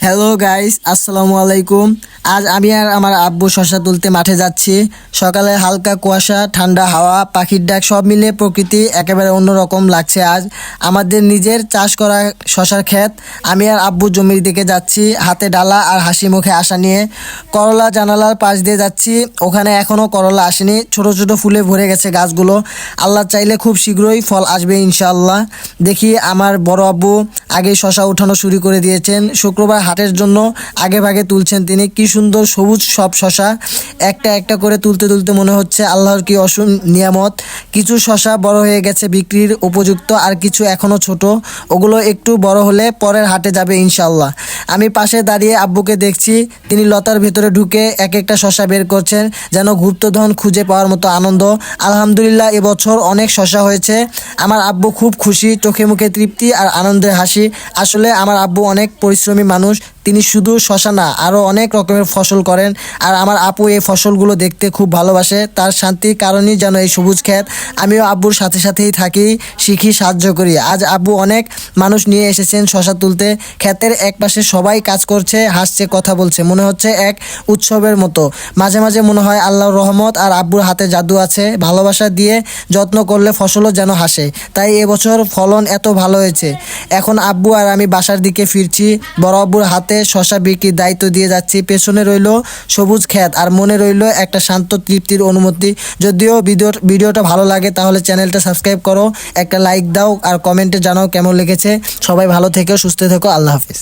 Hello guys, আসসালামু আলাইকুম। আজ আমি আর আমার আব্বু শশা তুলতে মাঠে যাচ্ছি। সকালে হালকা কুয়াশা, ঠান্ডা হাওয়া, পাখির ডাক সব মিলে প্রকৃতি একেবারে অন্যরকম লাগছে। আজ আমাদের নিজের চাষ করা শশার ক্ষেত। আমি আর আব্বু জমির দিকে যাচ্ছি, হাতে ডালা আর হাসি মুখে আশা নিয়ে। করলা জানালার পাশ দিয়ে যাচ্ছি, ওখানে এখনও করলা আসেনি, ছোট ছোট ফুলে ভরে গেছে গাছগুলো। আল্লাহ চাইলে খুব শীঘ্রই ফল আসবে ইনশাআল্লাহ। দেখি আমার বড় আব্বু আগেই শশা উঠানো শুরু করে দিয়েছেন। শুক্রবার হাটের জন্য আগে ভাগে তুলছেন তিনি। কি সুন্দর সবুজ সব শশা, একটা একটা করে তুলতে তুলতে মনে হচ্ছে আল্লাহর কি অসীম নিয়ামত। কিছু শশা বড় হয়ে গেছে বিক্রির উপযুক্ত, আর কিছু এখনো ছোট। ওগুলো একটু বড় হলে পরের হাটে যাবে ইনশাল্লাহ। আমি পাশে দাঁড়িয়ে আব্বুকে দেখছি, তিনি লতার ভেতরে ঢুকে এক একটা শশা বের করছেন, যেন গুপ্তধন খুঁজে পাওয়ার মতো আনন্দ। আলহামদুলিল্লাহ, এবছর অনেক শশা হয়েছে। আমার আব্বু খুব খুশি, চোখে মুখে তৃপ্তি আর আনন্দের হাসি। আসলে আমার আব্বু অনেক পরিশ্রমী মানুষ। তিনি শুধু শশা না, আরও অনেক রকমের ফসল করেন। আর আমার আপু এই ফসলগুলো দেখতে খুব ভালোবাসে। তার শান্তির কারণেই যেন এই সবুজ ক্ষেত। আমিও আব্বুর সাথে সাথেই থাকি, শিখি, সাহায্য করি। আজ আব্বু অনেক মানুষ নিয়ে এসেছেন শশা তুলতে। ক্ষেতের একপাশে সবাই কাজ করছে, হাসছে, কথা বলছে, মনে হচ্ছে এক উৎসবের মতো। মাঝে মাঝে মনে হয় আল্লাহর রহমত আর আব্বুর হাতে জাদু আছে। ভালোবাসা দিয়ে যত্ন করলে ফসলও যেন হাসে। তাই এবছর ফলন এত ভালো হয়েছে। এখন আব্বু আর আমি বাসার দিকে ফিরছি। বড় আব্বুর হাতে শশা বিক্রির দায়িত্ব দিয়ে যাচ্ছি। পেছনে রইল সবুজ ক্ষেত, আর মনে রইল একটা শান্ত তৃপ্তির অনুমতি। যদিও ভিডিওটা ভালো লাগে তাহলে চ্যানেলটা সাবস্ক্রাইব করো, একটা লাইক দাও আর কমেন্টে জানাও কেমন লেগেছে। সবাই ভালো থেকো, সুস্থ থেকো, আল্লাহ হাফিজ।